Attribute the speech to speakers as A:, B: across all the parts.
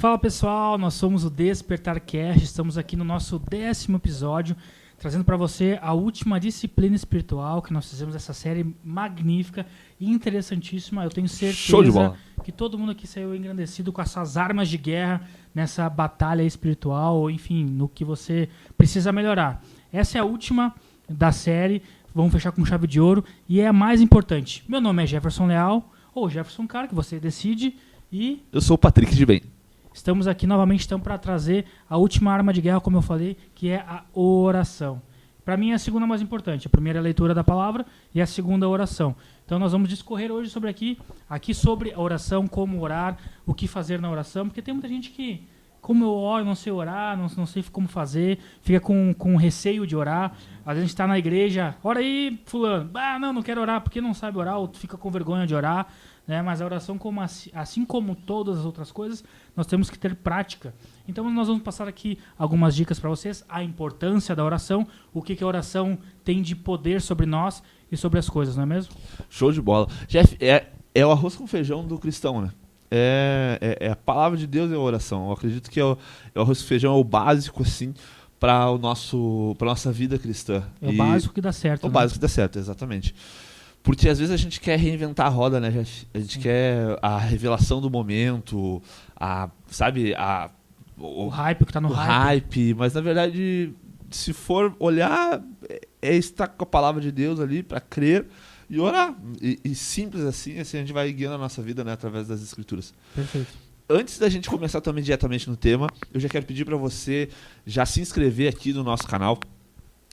A: Fala pessoal, nós somos o DespertarCast, estamos aqui no nosso 10º episódio, trazendo para você a última disciplina espiritual que nós fizemos essa série magnífica e interessantíssima. Eu tenho certeza que todo mundo aqui saiu engrandecido com essas armas de guerra nessa batalha espiritual, ou enfim, no que você precisa melhorar. Essa é a última da série, vamos fechar com chave de ouro e é a mais importante. Meu nome é Jefferson Leal, ou Jefferson Cara, que você decide, e...
B: Eu sou o Patrick de Bem.
A: Estamos aqui novamente então para trazer a última arma de guerra, como eu falei, que é a oração. Para mim é a segunda mais importante. A primeira é a leitura da palavra e a segunda é a oração. Então nós vamos discorrer hoje sobre aqui sobre a oração, como orar, o que fazer na oração, porque tem muita gente que, como eu oro, não sei orar, não sei como fazer, fica com receio de orar. Às vezes a gente está na igreja, ora aí, fulano, não quero orar porque não sabe orar, ou fica com vergonha de orar. Mas a oração, assim como todas as outras coisas, nós temos que ter prática. Então nós vamos passar aqui algumas dicas para vocês, a importância da oração, o que a oração tem de poder sobre nós e sobre as coisas, não é mesmo?
B: Show de bola. Jeff, é o arroz com feijão do cristão, né? É a palavra de Deus e a oração. Eu acredito que o arroz com feijão é o básico, assim, para a nossa vida cristã.
A: É o básico que dá certo.
B: O básico que dá certo, exatamente. Porque às vezes a gente quer reinventar a roda, né, Jeff? A gente quer a revelação do momento,
A: o hype que tá no
B: hype. Mas na verdade, se for olhar, é estar com a palavra de Deus ali para crer e orar. E simples assim a gente vai guiando a nossa vida, né, através das escrituras.
A: Perfeito.
B: Antes da gente começar também diretamente no tema, eu já quero pedir para você já se inscrever aqui no nosso canal,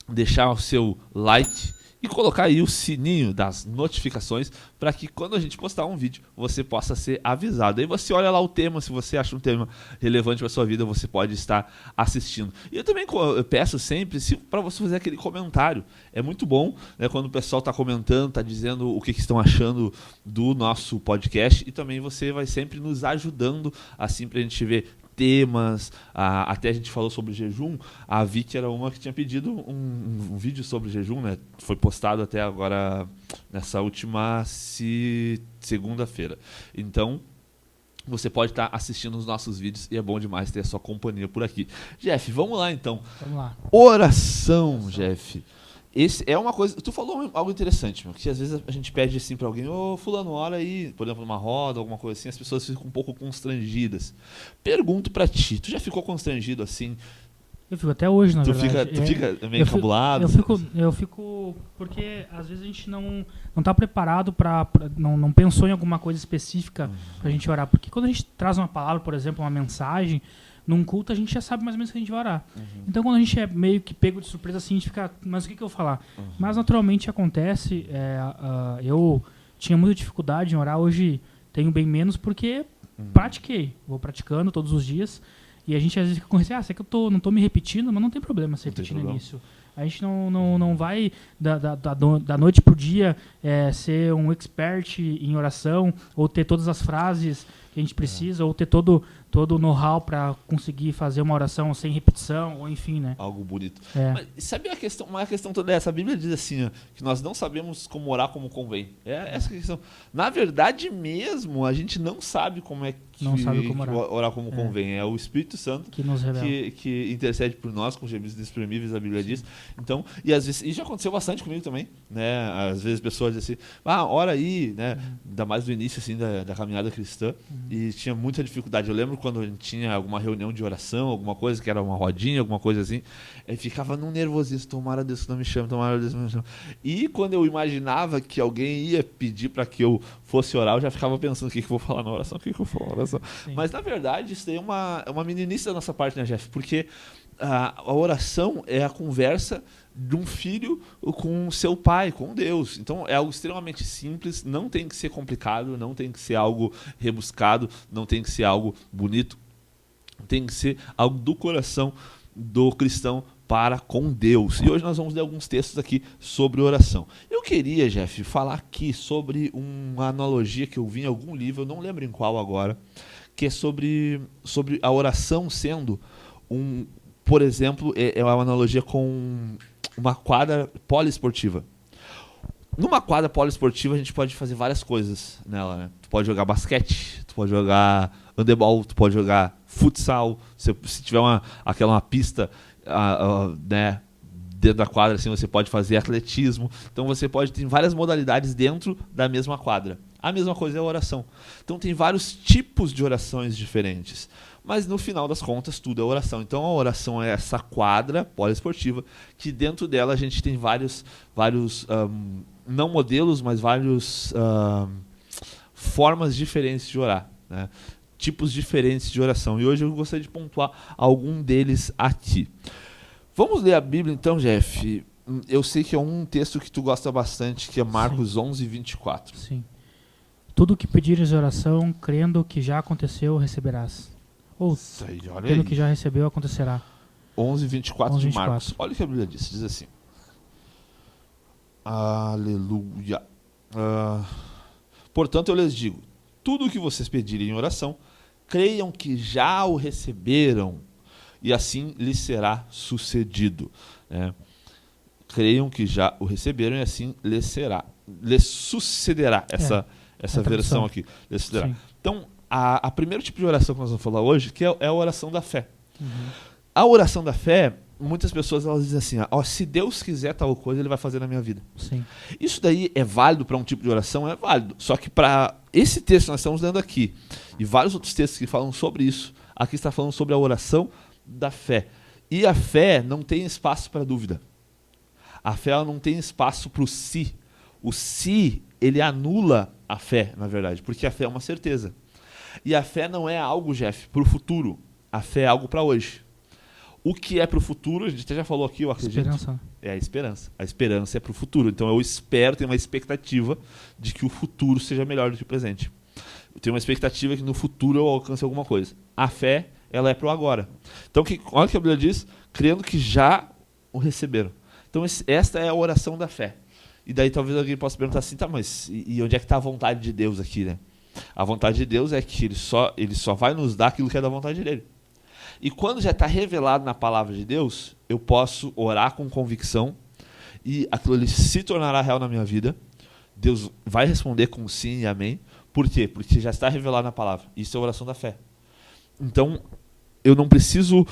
B: deixar o seu like e colocar aí o sininho das notificações para que quando a gente postar um vídeo você possa ser avisado. Aí você olha lá o tema, se você acha um tema relevante para sua vida, você pode estar assistindo. E eu também peço sempre para você fazer aquele comentário. É muito bom, né, quando o pessoal está comentando, está dizendo o que estão achando do nosso podcast, e também você vai sempre nos ajudando assim para a gente ver temas. Até a gente falou sobre jejum. A Vicky era uma que tinha pedido um vídeo sobre jejum, né? Foi postado até agora nessa última segunda-feira. Então você pode estar assistindo os nossos vídeos e é bom demais ter a sua companhia por aqui. Jeff, vamos lá então.
A: Vamos lá.
B: Oração, Jeff. Esse é uma coisa. Tu falou algo interessante, meu, que às vezes a gente pede assim pra alguém, fulano, ora aí, por exemplo, numa roda, alguma coisa assim, as pessoas ficam um pouco constrangidas. Pergunto pra ti, tu já ficou constrangido assim?
A: Eu fico até hoje, na verdade.
B: Tu fica meio encabulado?
A: Eu fico porque às vezes a gente não tá preparado não pensou em alguma coisa específica pra gente orar. Porque quando a gente traz uma palavra, por exemplo, uma mensagem, num culto a gente já sabe mais ou menos o que a gente vai orar. Então quando a gente é meio que pego de surpresa assim, a gente fica, mas o que eu vou falar? Mas naturalmente acontece, eu tinha muita dificuldade em orar, hoje tenho bem menos porque pratiquei, vou praticando todos os dias, e a gente às vezes fica com receio, será que eu não tô me repetindo? Mas não tem problema se repetir no início. A gente não vai da noite pro dia ser um expert em oração, ou ter todas as frases que a gente precisa, ou ter todo o know-how para conseguir fazer uma oração sem repetição, ou enfim, né?
B: Algo bonito. Mas sabe uma questão toda essa? A Bíblia diz assim, ó, que nós não sabemos como orar como convém. Essa questão. Na verdade mesmo, a gente não sabe como é que orar como convém. É o Espírito Santo
A: que nos revela,
B: que intercede por nós com gemidos inexprimíveis, a Bíblia diz. Então, e às vezes, e já aconteceu bastante comigo também, né? Às vezes pessoas dizem assim, ora aí, né? Ainda mais no início assim da caminhada cristã, e tinha muita dificuldade. Eu lembro quando a gente tinha alguma reunião de oração, alguma coisa que era uma rodinha, alguma coisa assim, aí ficava num nervosismo, tomara Deus que não me chame, tomara Deus que não me chame. E quando eu imaginava que alguém ia pedir para que eu fosse orar, eu já ficava pensando o que eu vou falar na oração, Mas na verdade isso daí é uma meninice da nossa parte, né, Jeff? Porque a oração é a conversa de um filho com seu pai, com Deus. Então é algo extremamente simples, não tem que ser complicado, não tem que ser algo rebuscado, não tem que ser algo bonito, tem que ser algo do coração do cristão para com Deus. E hoje nós vamos ler alguns textos aqui sobre oração. Eu queria, Jeff, falar aqui sobre uma analogia que eu vi em algum livro, eu não lembro em qual agora, que é sobre a oração sendo por exemplo, é uma analogia com uma quadra poliesportiva. Numa quadra poliesportiva a gente pode fazer várias coisas nela, né? Tu pode jogar basquete, tu pode jogar handebol, tu pode jogar futsal, se tiver uma pista, né, dentro da quadra, assim, você pode fazer atletismo. Então você pode ter várias modalidades dentro da mesma quadra. A mesma coisa é a oração. Então tem vários tipos de orações diferentes. Mas no final das contas, tudo é oração. Então a oração é essa quadra poliesportiva, que dentro dela a gente tem vários não modelos, mas vários formas diferentes de orar, né? Tipos diferentes de oração. E hoje eu gostaria de pontuar algum deles aqui. Vamos ler a Bíblia então, Jeff. Eu sei que é um texto que tu gosta bastante, que é Marcos 11, 24.
A: Sim. Tudo o que pedires em oração, crendo que já aconteceu, receberás. Ou, crendo que já recebeu, acontecerá.
B: 11, 24
A: 11,
B: de Marcos. Olha o que a Bíblia diz. Diz assim. Aleluia. Portanto, eu lhes digo, tudo o que vocês pedirem em oração, creiam que já o receberam, e assim lhes será sucedido. Creiam que já o receberam, e assim lhes sucederá. Essa versão aqui. Lhes sucederá. Então, a primeiro tipo de oração que nós vamos falar hoje, que é a oração da fé.
A: Uhum.
B: A oração da fé, muitas pessoas elas dizem assim, se Deus quiser tal coisa, Ele vai fazer na minha vida.
A: Sim.
B: Isso daí é válido para um tipo de oração? É válido. Só que para esse texto que nós estamos lendo aqui, e vários outros textos que falam sobre isso, aqui está falando sobre a oração da fé. E a fé não tem espaço para dúvida. A fé ela não tem espaço para o si. O si, ele anula a fé, na verdade, porque a fé é uma certeza. E a fé não é algo, Jeff, para o futuro. A fé é algo para hoje. O que é para o futuro, a gente até já falou aqui, eu acredito.
A: Esperança.
B: É a esperança. A esperança é para o futuro. Então eu espero, tenho uma expectativa de que o futuro seja melhor do que o presente. Eu tenho uma expectativa que no futuro eu alcance alguma coisa. A fé, ela é para o agora. Então olha o que a Bíblia diz, crendo que já o receberam. Então esta é a oração da fé. E daí talvez alguém possa perguntar assim, tá, mas e onde é que está a vontade de Deus aqui, né? A vontade de Deus é que ele só vai nos dar aquilo que é da vontade dele. E quando já está revelado na palavra de Deus, eu posso orar com convicção e aquilo ali se tornará real na minha vida. Deus vai responder com sim e amém. Por quê? Porque já está revelado na palavra. Isso é a oração da fé. Então, eu não preciso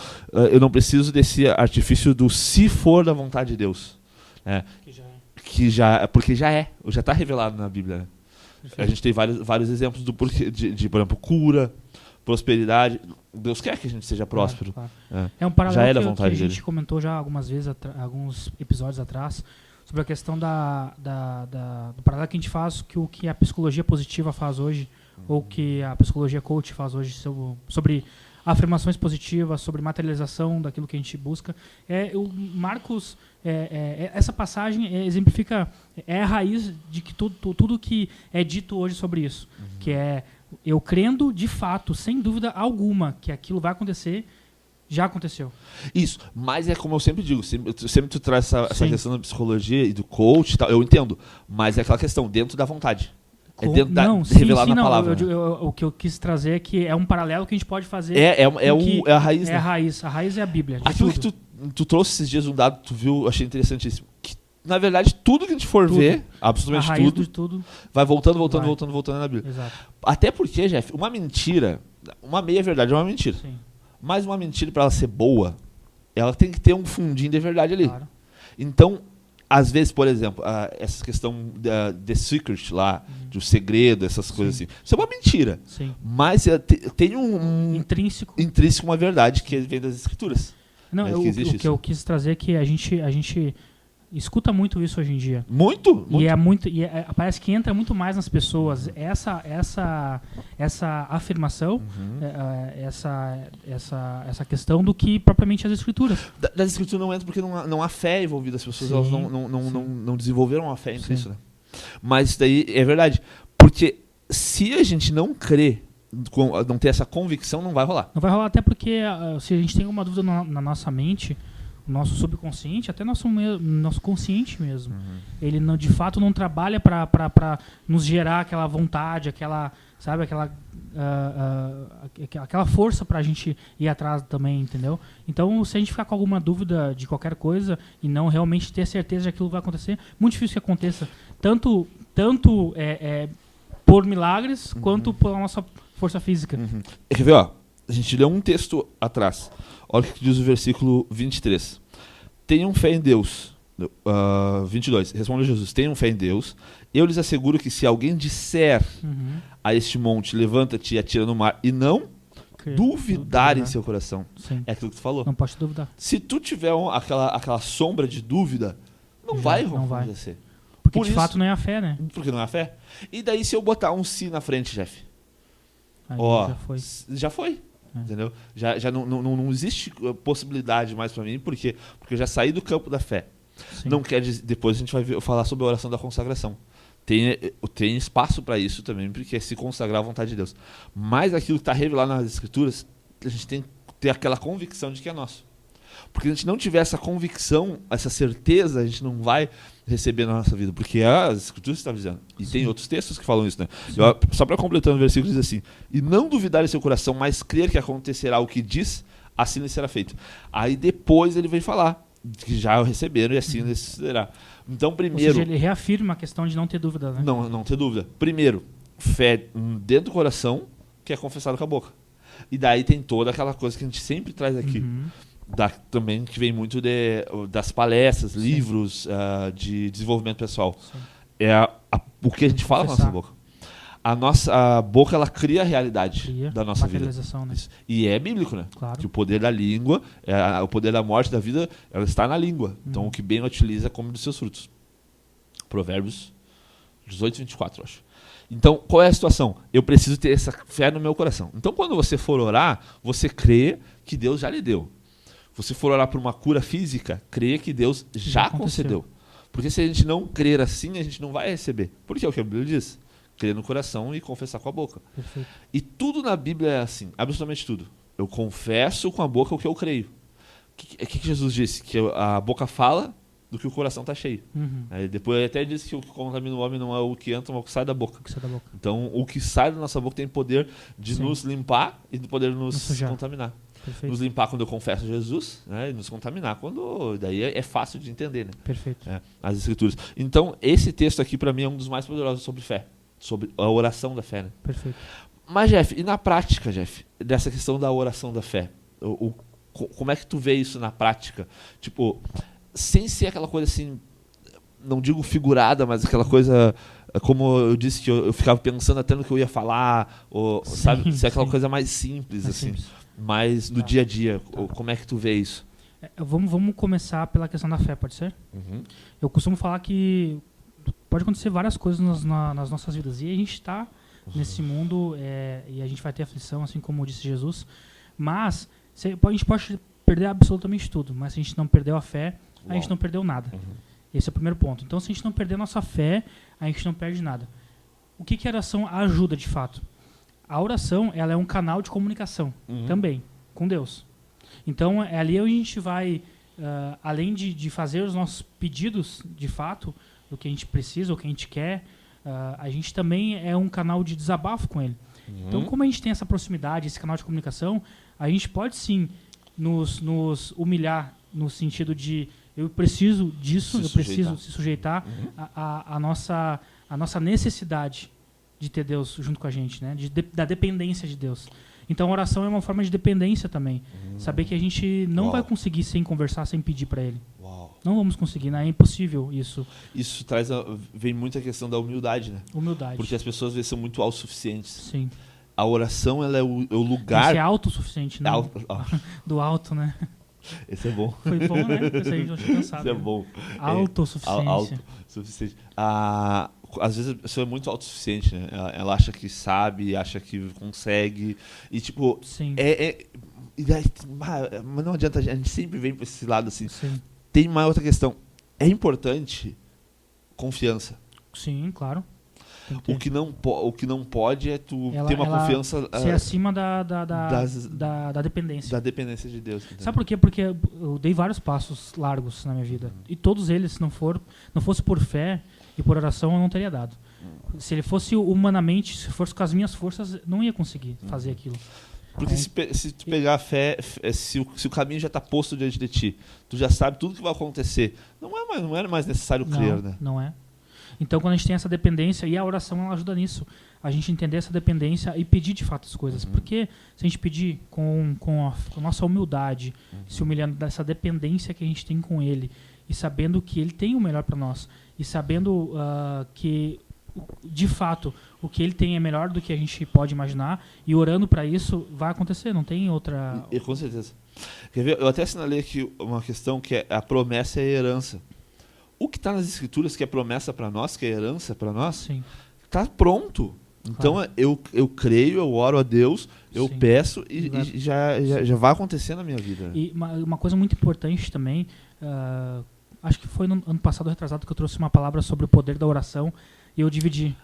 B: desse artifício do se for da vontade de Deus. Né? Porque já está revelado na Bíblia. Né? A gente tem vários exemplos do porquê, de, por exemplo, cura, prosperidade. Deus quer que a gente seja próspero.
A: Claro. É um paralelo
B: já é da
A: que
B: vontade
A: a gente
B: dele.
A: Comentou já algumas vezes, alguns episódios atrás, sobre a questão do paralelo que a gente faz, que o que a psicologia positiva faz hoje, ou que a psicologia coach faz hoje sobre afirmações positivas, sobre materialização daquilo que a gente busca. O Marcos, essa passagem exemplifica, é a raiz de que tudo que é dito hoje sobre isso, que é eu crendo de fato, sem dúvida alguma, que aquilo vai acontecer, já aconteceu.
B: Isso, mas é como eu sempre digo, sempre tu traz essa questão da psicologia e do coach e tal, eu entendo, mas é aquela questão dentro da vontade. É dentro revelado na palavra.
A: O que eu quis trazer é que é um paralelo que a gente pode fazer.
B: É a raiz.
A: É a raiz. A raiz é a Bíblia.
B: Aquilo que tu trouxe esses dias um dado, tu viu, achei interessantíssimo. Que, na verdade, tudo que a gente for ver, absolutamente
A: a raiz de tudo,
B: vai voltando na Bíblia.
A: Exato.
B: Até porque, Jeff, uma mentira, uma meia verdade é uma mentira.
A: Sim.
B: Mas uma mentira, para ela ser boa, ela tem que ter um fundinho de verdade ali.
A: Claro.
B: Então, às vezes, por exemplo, essa questão The Secret lá, do segredo, essas coisas assim. Isso é uma mentira.
A: Sim.
B: Mas tem um
A: intrínseco,
B: uma verdade que vem das Escrituras.
A: Não, o que eu quis trazer é que a gente escuta muito isso hoje em dia.
B: Muito?
A: Parece que entra muito mais nas pessoas essa afirmação, essa questão do que propriamente as Escrituras.
B: Das Escrituras não entra porque não há fé envolvida. As pessoas elas não desenvolveram a fé em Cristo. Né? Mas isso daí é verdade. Porque se a gente não crê, não ter essa convicção, não vai rolar.
A: Não vai rolar até porque se a gente tem alguma dúvida na nossa mente, nosso subconsciente, até nosso consciente mesmo, ele de fato não trabalha para nos gerar aquela vontade, aquela força para a gente ir atrás também, entendeu? Então, se a gente ficar com alguma dúvida de qualquer coisa e não realmente ter certeza de que aquilo vai acontecer, muito difícil que aconteça, tanto por milagres quanto pela nossa força física.
B: Quer ver, A gente leu um texto atrás. Olha o que diz o versículo 23. Tenham fé em Deus. 22. Responde Jesus. Tenham fé em Deus. Eu lhes asseguro que se alguém disser a este monte, levanta-te e atira no mar, e não duvidar em seu coração.
A: Sim.
B: É aquilo que tu falou.
A: Não pode duvidar.
B: Se tu tiver aquela sombra de dúvida, não vai acontecer.
A: Porque de fato não é a fé, né?
B: Porque não é a fé. E daí se eu botar um si na frente, Jeff?
A: Aí
B: Já foi. Entendeu? Já não existe possibilidade mais pra mim, por quê? Porque eu já saí do campo da fé.
A: Sim.
B: Não quer dizer, depois a gente vai falar sobre a oração da consagração. Tem espaço para isso também, porque é se consagrar à vontade de Deus. Mas aquilo que está revelado nas Escrituras, a gente tem que ter aquela convicção de que é nosso. Porque se a gente não tiver essa convicção, essa certeza, a gente não vai receber na nossa vida. Porque as Escrituras estão dizendo. E tem outros textos que falam isso, né? Só para completando o versículo, diz assim: e não duvidar em seu coração, mas crer que acontecerá o que diz, assim lhe será feito. Aí depois ele vem falar que já receberam e assim lhe será. Então, primeiro...
A: Ou seja, ele reafirma a questão de não ter dúvida, né?
B: Não ter dúvida. Primeiro, fé dentro do coração, que é confessado com a boca. E daí tem toda aquela coisa que a gente sempre traz aqui. Também que vem muito das palestras, livros de desenvolvimento pessoal.
A: Sim.
B: É o que a gente fala com a nossa boca. A nossa boca, ela cria a realidade da nossa vida.
A: Né?
B: E é bíblico, né?
A: Claro.
B: Que o poder da língua, o poder da morte da vida, ela está na língua. Então, o que bem utiliza come dos seus frutos. Provérbios 18, 24, eu acho. Então, qual é a situação? Eu preciso ter essa fé no meu coração. Então, quando você for orar, você crê que Deus já lhe deu. Você for orar por uma cura física, crê que Deus já concedeu. Porque se a gente não crer assim, a gente não vai receber. Porque é o que a Bíblia diz. Crer no coração e confessar com a boca.
A: Perfeito.
B: E tudo na Bíblia é assim, absolutamente tudo. Eu confesso com a boca o que eu creio. O que Jesus disse? Que a boca fala do que o coração está cheio. Aí depois ele até disse que o que contamina o homem não é o que entra, mas o que sai da boca. Então, o que sai da nossa boca tem poder de nos limpar e do poder de nos contaminar.
A: Perfeito.
B: Nos limpar quando eu confesso Jesus, né, e nos contaminar quando... Daí é fácil de entender, né?
A: Perfeito.
B: As Escrituras. Então, esse texto aqui, para mim, é um dos mais poderosos sobre fé. Sobre a oração da fé, né?
A: Perfeito.
B: Mas, Jeff, e na prática, Jeff, dessa questão da oração da fé? Como é que tu vê isso na prática? Tipo, sem ser aquela coisa assim, não digo figurada, mas aquela coisa, como eu disse, que eu ficava pensando até no que eu ia falar, ou, sabe? Ser aquela coisa mais simples, assim. Mas no dia a dia, como é que tu vê isso?
A: Vamos começar pela questão da fé, pode ser? Eu costumo falar que pode acontecer várias coisas nas nossas vidas. E a gente está nesse mundo e a gente vai ter aflição, assim como disse Jesus. Mas a gente pode perder absolutamente tudo. Mas se a gente não perdeu a fé, a gente não perdeu nada. Esse é o primeiro ponto. Então, se a gente não perder a nossa fé, a gente não perde nada. O que a oração ajuda, de fato? A oração, ela é um canal de comunicação também, com Deus. Então, é ali onde a gente vai, além de fazer os nossos pedidos, de fato, do que a gente precisa, o que a gente quer, a gente também é um canal de desabafo com ele. Então, como a gente tem essa proximidade, esse canal de comunicação, a gente pode sim nos humilhar no sentido de eu preciso disso, preciso se sujeitar à nossa necessidade de ter Deus junto com a gente, né? Da dependência de Deus. Então a oração é uma forma de dependência também. Saber que a gente não vai conseguir sem conversar, sem pedir para Ele. Não vamos conseguir, né? É impossível isso.
B: Isso vem muito a questão da humildade, né?
A: Humildade.
B: Porque as pessoas às vezes são muito autossuficientes.
A: Sim.
B: A oração, ela é o lugar...
A: Isso é autossuficiente, né? Do alto, né?
B: Esse é bom.
A: Foi bom, né? Esse aí eu tinha pensado.
B: Esse é bom.
A: Autossuficiência.
B: Autossuficiente. Às vezes a pessoa é muito autossuficiente, né? Ela acha que sabe, acha que consegue. E tipo...
A: Sim.
B: Mas não adianta, a gente sempre vem para esse lado assim.
A: Sim.
B: Tem uma outra questão. É importante confiança.
A: Sim, claro.
B: O que não pode é tu ter uma confiança...
A: ser acima da dependência.
B: Da dependência de Deus.
A: Entendeu? Sabe por quê? Porque eu dei vários passos largos na minha vida. E todos eles, se não fosse por fé e por oração, eu não teria dado. Se ele fosse humanamente, se fosse com as minhas forças, não ia conseguir fazer aquilo.
B: Porque se tu pegar a fé, se o caminho já está posto diante de ti, tu já sabe tudo que vai acontecer, não era mais necessário crer, né?
A: Não é. Então, quando a gente tem essa dependência, e a oração ela ajuda nisso, a gente entender essa dependência e pedir de fato as coisas. Porque se a gente pedir com a nossa humildade, se humilhando dessa dependência que a gente tem com Ele, e sabendo que Ele tem o melhor para nós, e sabendo que, de fato, o que Ele tem é melhor do que a gente pode imaginar, e orando para isso, vai acontecer, não tem outra...
B: Com certeza. Quer ver? Eu até assinalei aqui uma questão que é a promessa e a herança. O que está nas Escrituras, que é promessa para nós, que é herança para nós, está pronto. Então, claro. eu creio, eu oro a Deus, eu Sim. peço e já vai acontecer na minha vida.
A: E uma coisa muito importante também, acho que foi no ano passado, retrasado, que eu trouxe uma palavra sobre o poder da oração e eu dividi.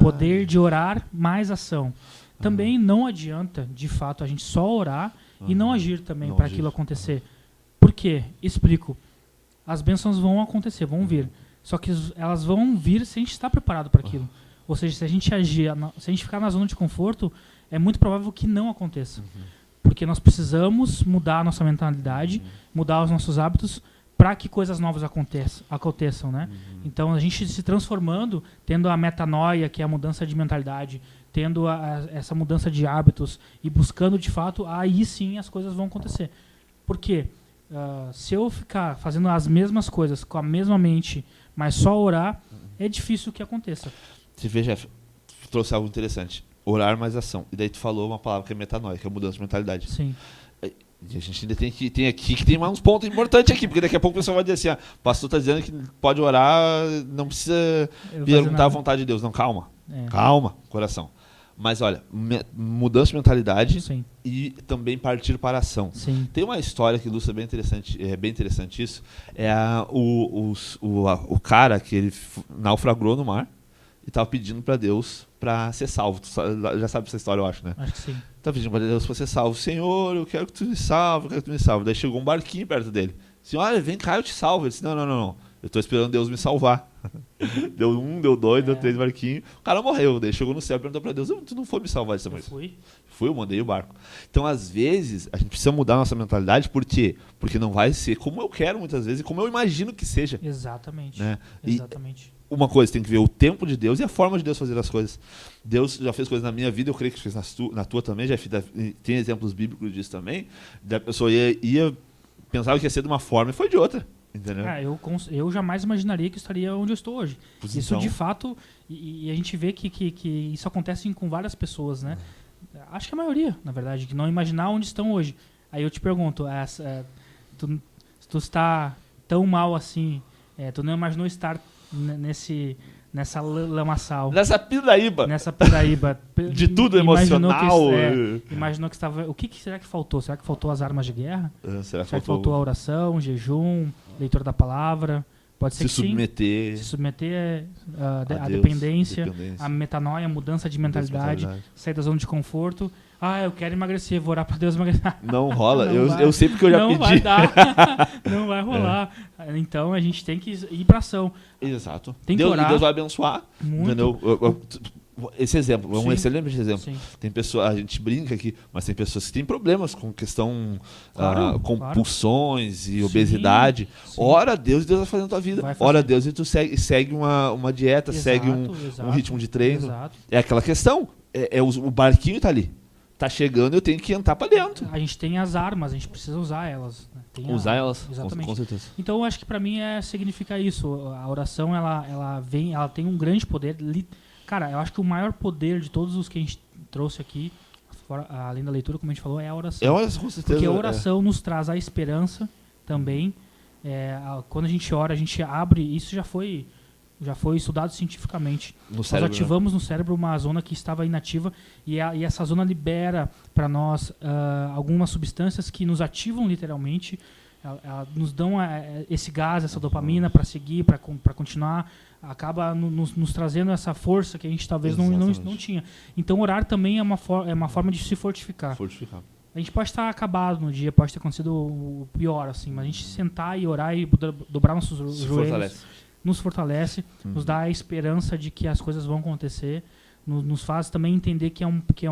A: Poder de orar mais ação. Também não adianta, de fato, a gente só orar e não agir também para aquilo acontecer. Por quê? Explico. As bênçãos vão acontecer, vão vir. Só que elas vão vir se a gente está preparado para aquilo. Ou seja, se a gente agir, se a gente ficar na zona de conforto, é muito provável que não aconteça. Porque nós precisamos mudar a nossa mentalidade, mudar os nossos hábitos para que coisas novas aconteçam, né? Então, a gente se transformando, tendo a metanoia, que é a mudança de mentalidade, tendo essa mudança de hábitos e buscando, de fato, aí sim as coisas vão acontecer. Por quê? Se eu ficar fazendo as mesmas coisas com a mesma mente, mas só orar, é difícil que aconteça.
B: Você vê, Jeff, trouxe algo interessante. Orar mais ação. E daí tu falou uma palavra que é metanoia, que é mudança de mentalidade.
A: Sim.
B: E a gente ainda tem aqui que tem mais uns pontos importantes aqui, porque daqui a pouco o pessoal vai dizer assim, o pastor está dizendo que pode orar, não precisa perguntar a vontade de Deus. Não, calma. Calma, coração. Mas olha, mudança de mentalidade Sim. e também partir para a ação.
A: Sim.
B: Tem uma história que ilustra bem interessante isso. É o cara que ele naufragou no mar e estava pedindo para Deus para ser salvo. Tu já sabe essa história, eu acho, né?
A: Acho que sim.
B: Estava pedindo para Deus para ser salvo. Senhor, eu quero que tu me salve, eu quero que tu me salve. Daí chegou um barquinho perto dele. Senhor, olha, vem cá, eu te salvo. Ele disse, não. Eu estou esperando Deus me salvar. Deu 1, deu 2, deu 3 barquinhos. O cara morreu. Daí chegou no céu e perguntou para Deus, tu não foi me salvar dessa vez? Fui, eu mandei o barco. Então, às vezes, a gente precisa mudar a nossa mentalidade. Por quê? Porque não vai ser como eu quero muitas vezes e como eu imagino que seja.
A: Exatamente.
B: Né?
A: Exatamente.
B: Uma coisa, tem que ver o tempo de Deus e a forma de Deus fazer as coisas. Deus já fez coisas na minha vida, eu creio que fez na tua também, já tem exemplos bíblicos disso também. Da pessoa pensava que ia ser de uma forma e foi de outra. Entendeu?
A: Eu jamais imaginaria que eu estaria onde eu estou hoje.
B: Pois
A: isso
B: então.
A: De fato, e a gente vê que isso acontece com várias pessoas, né? Acho que a maioria, na verdade, que não imaginar onde estão hoje. Aí eu te pergunto, tu está tão mal assim, tu não imaginou estar nessa lamaçal.
B: Nessa pindaíba. De tudo emocional.
A: Imaginou que estava... O que será que faltou? Será que faltou as armas de guerra?
B: Será
A: que faltou a oração, jejum, leitura da palavra? Pode ser
B: se submeter.
A: Se submeter a dependência, a metanoia, a mudança de mentalidade, sair da zona de conforto. Eu quero emagrecer, vou orar para Deus emagrecer.
B: Não rola, eu sei porque eu já pedi.
A: Não vai dar, não vai rolar. Então a gente tem que ir para ação.
B: Exato.
A: Tem que orar.
B: Deus vai abençoar.
A: Muito.
B: Entendeu? Esse exemplo, um excelente exemplo.
A: Sim.
B: Tem pessoas, a gente brinca aqui, mas tem pessoas que têm problemas com questão compulsões e obesidade. Sim. Ora a Deus e Deus vai fazer na tua vida. Ora a Deus e tu segue uma dieta, segue um ritmo de treino.
A: Exato.
B: É aquela questão. O barquinho tá ali. Tá chegando, eu tenho que entrar para dentro.
A: A gente tem as armas, a gente precisa usar elas. Né?
B: Usar elas,
A: exatamente.
B: Com certeza.
A: Então, eu acho que para mim significa isso. A oração, ela tem um grande poder. Cara, eu acho que o maior poder de todos os que a gente trouxe aqui, além da leitura, como a gente falou, é a oração.
B: É a oração, com certeza.
A: Porque a oração nos traz a esperança também. Quando a gente ora, a gente abre, isso já foi estudado cientificamente. Nós ativamos no cérebro uma zona que estava inativa e essa zona libera para nós algumas substâncias que nos ativam literalmente, nos dão esse gás, essa dopamina para seguir, para continuar, acaba nos trazendo essa força que a gente talvez não tinha. Então orar também é uma forma de se fortificar. A gente pode estar acabado no dia, pode ter acontecido o pior, assim, mas a gente sentar e orar e dobrar nossos joelhos nos fortalece, nos dá a esperança de que as coisas vão acontecer, nos faz também entender que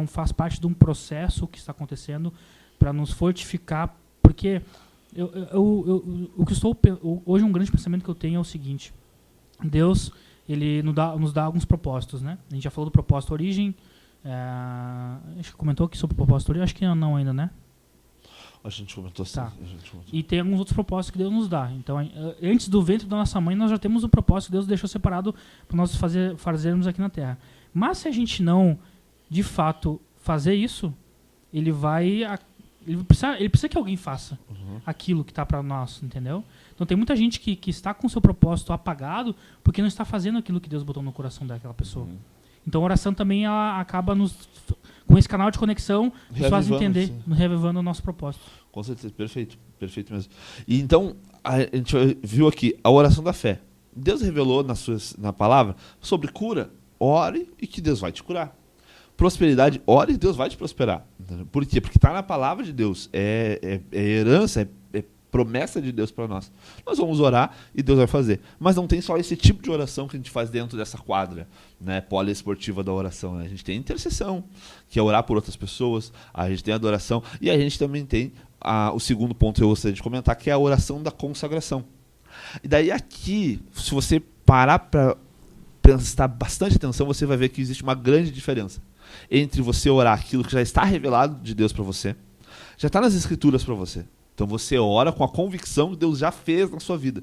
A: faz parte de um processo que está acontecendo para nos fortificar, porque hoje um grande pensamento que eu tenho é o seguinte: Deus, ele nos dá alguns propósitos, né? A gente já falou do propósito origem. Acho que comentou aqui sobre o propósito origem. Acho que não ainda, né?
B: A gente comentou assim.
A: Tá. E tem alguns outros propósitos que Deus nos dá. Então, antes do ventre da nossa mãe, nós já temos um propósito que Deus deixou separado para nós fazermos aqui na Terra. Mas se a gente não, de fato, fazer isso, ele precisa que alguém faça aquilo que está para nós, entendeu? Então tem muita gente que está com o seu propósito apagado porque não está fazendo aquilo que Deus botou no coração daquela pessoa. Então a oração também ela acaba com esse canal de conexão, nos faz entender, nos revivando o nosso propósito.
B: Com certeza, perfeito mesmo. E então, a gente viu aqui a oração da fé. Deus revelou na palavra sobre cura, ore e que Deus vai te curar. Prosperidade, ore e Deus vai te prosperar. Por quê? Porque está na palavra de Deus, é herança, é promessa de Deus para nós. Nós vamos orar e Deus vai fazer. Mas não tem só esse tipo de oração que a gente faz dentro dessa quadra, né, poliesportiva da oração. Né? A gente tem intercessão, que é orar por outras pessoas. A gente tem adoração. E a gente também tem o segundo ponto que eu gostaria de comentar, que é a oração da consagração. E daí aqui, se você parar para prestar bastante atenção, você vai ver que existe uma grande diferença entre você orar aquilo que já está revelado de Deus para você, já está nas escrituras para você. Então você ora com a convicção que Deus já fez na sua vida.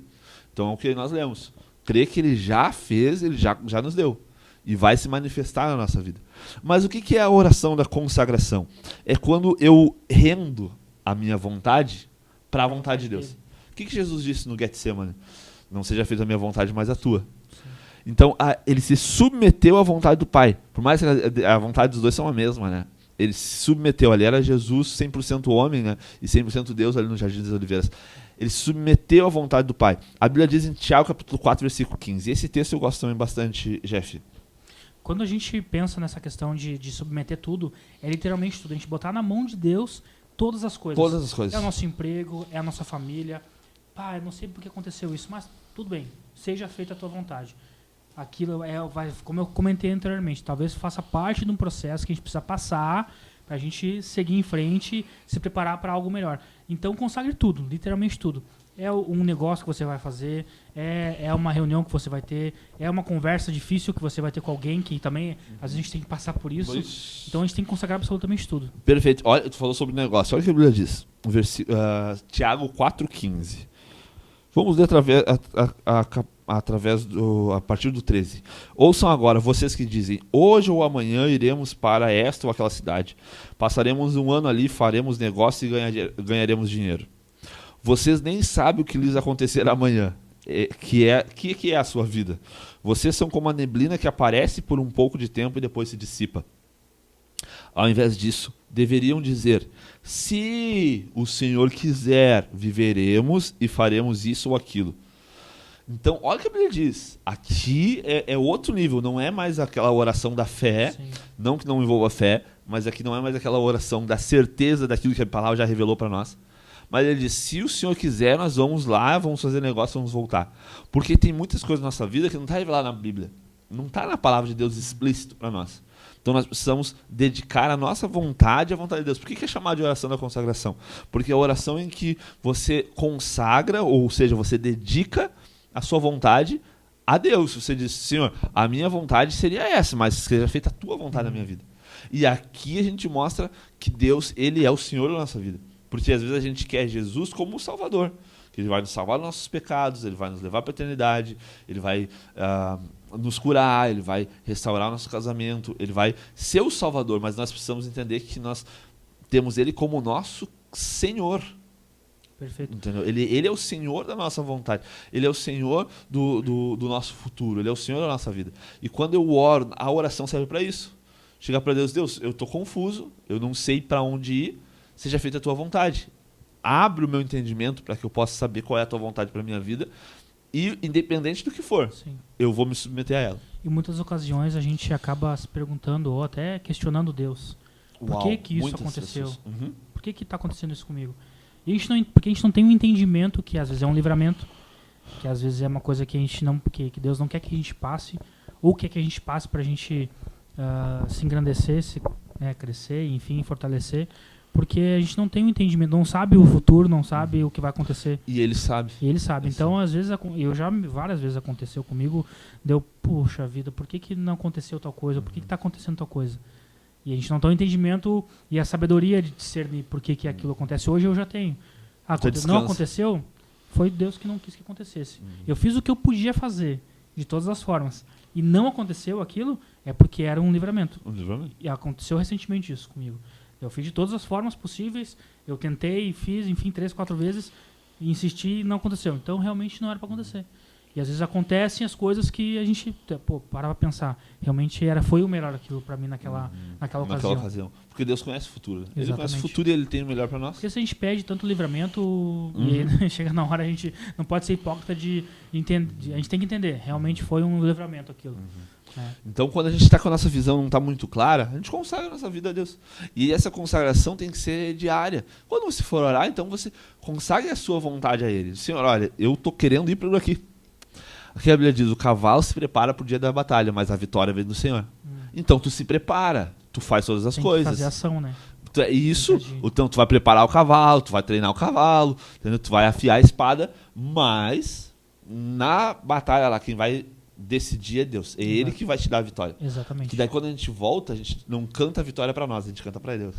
B: Então é o que nós lemos. Crer que Ele já fez, Ele já nos deu. E vai se manifestar na nossa vida. Mas o que é a oração da consagração? É quando eu rendo a minha vontade para a vontade de Deus. O que Jesus disse no Getsemane? Não seja feita a minha vontade, mas a tua. Então ele se submeteu à vontade do Pai. Por mais que a vontade dos dois são a mesma, né? Ele se submeteu ali, era Jesus 100% homem, né? E 100% Deus ali no Jardim das Oliveiras. Ele se submeteu à vontade do Pai. A Bíblia diz em Tiago, capítulo 4, versículo 15. E esse texto eu gosto também bastante, Jeff.
A: Quando a gente pensa nessa questão de submeter tudo, é literalmente tudo. A gente botar na mão de Deus todas as coisas.
B: Todas as coisas.
A: É o nosso emprego, é a nossa família. Pá, eu não sei por que aconteceu isso, mas tudo bem. Seja feita a tua vontade. Aquilo como eu comentei anteriormente, talvez faça parte de um processo que a gente precisa passar para a gente seguir em frente, se preparar para algo melhor. Então consagre tudo, literalmente tudo. É um negócio que você vai fazer, é uma reunião que você vai ter, é uma conversa difícil que você vai ter com alguém, que também às vezes a gente tem que passar por isso. Então a gente tem que consagrar absolutamente tudo.
B: Perfeito. Olha, tu falou sobre negócio. Olha o que a Bíblia diz. Tiago 4,15. Vamos ler a partir do 13. Ouçam agora, vocês que dizem: hoje ou amanhã iremos para esta ou aquela cidade. Passaremos um ano ali, faremos negócio e ganharemos dinheiro. Vocês nem sabem o que lhes acontecerá amanhã, que é a sua vida. Vocês são como a neblina que aparece por um pouco de tempo e depois se dissipa. Ao invés disso, deveriam dizer: se o Senhor quiser, viveremos e faremos isso ou aquilo. Então, olha o que a Bíblia diz. Aqui é outro nível, não é mais aquela oração da fé, Sim. Não que não envolva fé, mas aqui não é mais aquela oração da certeza daquilo que a palavra já revelou para nós. Mas ele diz, se o Senhor quiser, nós vamos lá, vamos fazer negócio, vamos voltar. Porque tem muitas coisas na nossa vida que não está revelada na Bíblia. Não está na palavra de Deus explícito para nós. Então nós precisamos dedicar a nossa vontade à vontade de Deus. Por que é chamado de oração da consagração? Porque é a oração em que você consagra, ou seja, você dedica a sua vontade a Deus. Você diz, Senhor, a minha vontade seria essa, mas seja feita a tua vontade na minha vida. E aqui a gente mostra que Deus, Ele é o Senhor da nossa vida. Porque às vezes a gente quer Jesus como o Salvador. Que Ele vai nos salvar dos nossos pecados, Ele vai nos levar para a eternidade, Ele vai nos curar, Ele vai restaurar o nosso casamento, Ele vai ser o Salvador. Mas nós precisamos entender que nós temos Ele como o nosso Senhor.
A: Perfeito.
B: Entendeu? Ele é o Senhor da nossa vontade. Ele é o Senhor do nosso futuro. Ele é o Senhor da nossa vida. E quando eu oro, a oração serve para isso. Chegar para Deus, Deus, eu estou confuso, eu não sei para onde ir, seja feita a tua vontade. Abre o meu entendimento para que eu possa saber qual é a tua vontade para a minha vida. E independente do que for, Sim. eu vou me submeter a ela.
A: Em muitas ocasiões a gente acaba se perguntando ou até questionando Deus. Por que isso aconteceu?
B: Uhum.
A: Por que está acontecendo isso comigo? Porque a gente não tem um entendimento que às vezes é um livramento, que às vezes é uma coisa que a gente não, que Deus não quer que a gente passe, ou quer que a gente passe para a gente se engrandecer, crescer, enfim, fortalecer. Porque a gente não tem um entendimento, não sabe o futuro, não sabe o que vai acontecer.
B: E ele sabe.
A: E ele sabe. Então, às vezes, várias vezes aconteceu comigo, deu, puxa vida, por que não aconteceu tal coisa? Por que tá acontecendo tal coisa? E a gente não tem o entendimento e a sabedoria de discernir por que aquilo acontece. Hoje eu já tenho. Não aconteceu, foi Deus que não quis que acontecesse. Eu fiz o que eu podia fazer, de todas as formas. E não aconteceu aquilo, é porque era um livramento. E aconteceu recentemente isso comigo. Eu fiz de todas as formas possíveis, eu tentei, fiz, enfim, 3, 4 vezes, e insisti e não aconteceu. Então, realmente não era para acontecer. E às vezes acontecem as coisas que a gente, para pra pensar. Realmente foi o melhor aquilo para mim naquela ocasião.
B: Porque Deus conhece o futuro.
A: Exatamente.
B: Ele conhece o futuro e Ele tem o melhor para nós.
A: Porque se a gente pede tanto livramento, e aí, chega na hora, a gente não pode ser hipócrita de entender. A gente tem que entender. Realmente foi um livramento aquilo.
B: Então, quando a gente está com a nossa visão não está muito clara, a gente consagra a nossa vida a Deus. E essa consagração tem que ser diária. Quando você for orar, então você consagre a sua vontade a Ele. Senhor, olha, eu estou querendo ir por aqui. Aqui a Bíblia diz, o cavalo se prepara para o dia da batalha, mas a vitória vem do Senhor. Então, tu se prepara, tu faz todas as coisas.
A: Tem que fazer ação, né?
B: Isso, então tu vai preparar o cavalo, tu vai treinar o cavalo, entendeu? Tu vai afiar a espada, mas na batalha lá, quem vai decidir é Deus. É Ele que vai te dar a vitória.
A: Exatamente.
B: Que daí quando a gente volta, a gente não canta a vitória para nós, a gente canta para Deus.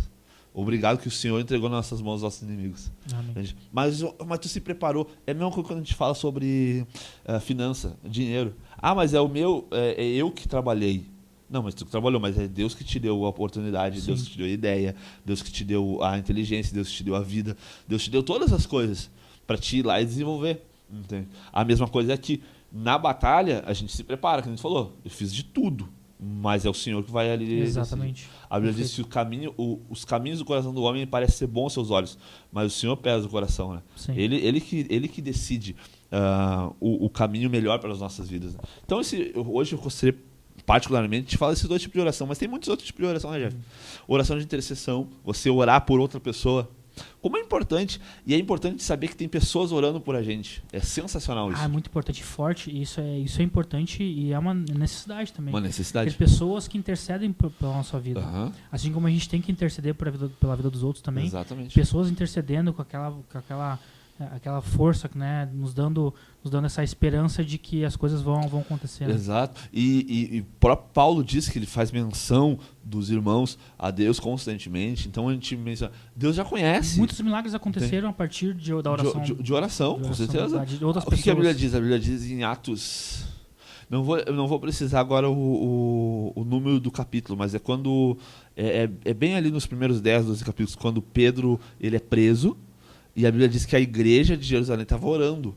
B: Obrigado que o Senhor entregou nas nossas mãos os nossos inimigos. Mas tu se preparou. É a mesma coisa quando a gente fala sobre finança, dinheiro. Mas é eu que trabalhei. Não, mas tu trabalhou, mas é Deus que te deu a oportunidade, Deus que te deu a ideia, Deus que te deu a inteligência, Deus que te deu a vida, Deus te deu todas as coisas para te ir lá e desenvolver. Entende? A mesma coisa é que na batalha a gente se prepara, como a gente falou. Eu fiz de tudo, mas é o Senhor que vai ali.
A: Exatamente.
B: A Bíblia diz que os caminhos do coração do homem parecem ser bons aos seus olhos, mas o Senhor pesa o coração, né? Ele que decide o caminho melhor para as nossas vidas. Né? Então hoje eu gostaria particularmente de falar desses 2 tipos de oração, mas tem muitos outros tipos de oração, né, Jeff? Oração de intercessão, você orar por outra pessoa. Como é importante, e é importante saber que tem pessoas orando por a gente. É sensacional isso.
A: É muito importante, forte, isso é importante e é uma necessidade também.
B: Uma necessidade.
A: Ter pessoas que intercedem pela nossa vida. Assim como a gente tem que interceder pela vida dos outros também.
B: Exatamente.
A: Pessoas intercedendo com aquela força, né, nos dando essa esperança de que as coisas vão acontecer. Né?
B: Exato. E o próprio Paulo diz que ele faz menção dos irmãos a Deus constantemente. Então a gente menciona. Deus já conhece.
A: Muitos milagres aconteceram a partir da oração.
B: De oração, com certeza.
A: De outras
B: pessoas. O que a Bíblia diz? A Bíblia diz em Atos. Eu não vou precisar agora o número do capítulo, mas é quando. É bem ali nos primeiros 10, 12 capítulos, quando Pedro ele é preso. E a Bíblia diz que a igreja de Jerusalém estava orando,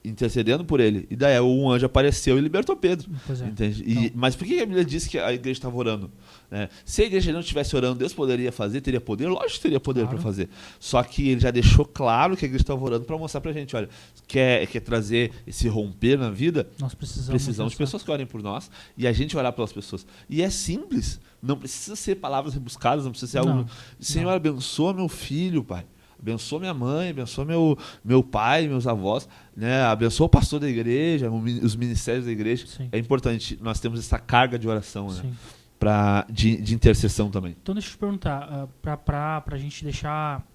B: intercedendo por ele. E daí um anjo apareceu e libertou Pedro. Entende? Mas por que a Bíblia diz que a igreja estava orando? Né? Se a igreja não estivesse orando, Deus poderia fazer? Teria poder? Lógico que teria poder para fazer. Só que ele já deixou claro que a igreja estava orando para mostrar para a gente, olha, quer trazer esse romper na vida?
A: Nós precisamos
B: de pessoas que orem por nós e a gente orar pelas pessoas. E é simples. Não precisa ser palavras rebuscadas, não precisa ser algo... Senhor, abençoa meu filho, Pai. Abençoa minha mãe, abençoa meu pai, meus avós, né? Abençoa o pastor da igreja, os ministérios da igreja.
A: Sim.
B: É importante, nós temos essa carga de oração, né? De intercessão também.
A: Então deixa eu te perguntar, para a gente deixar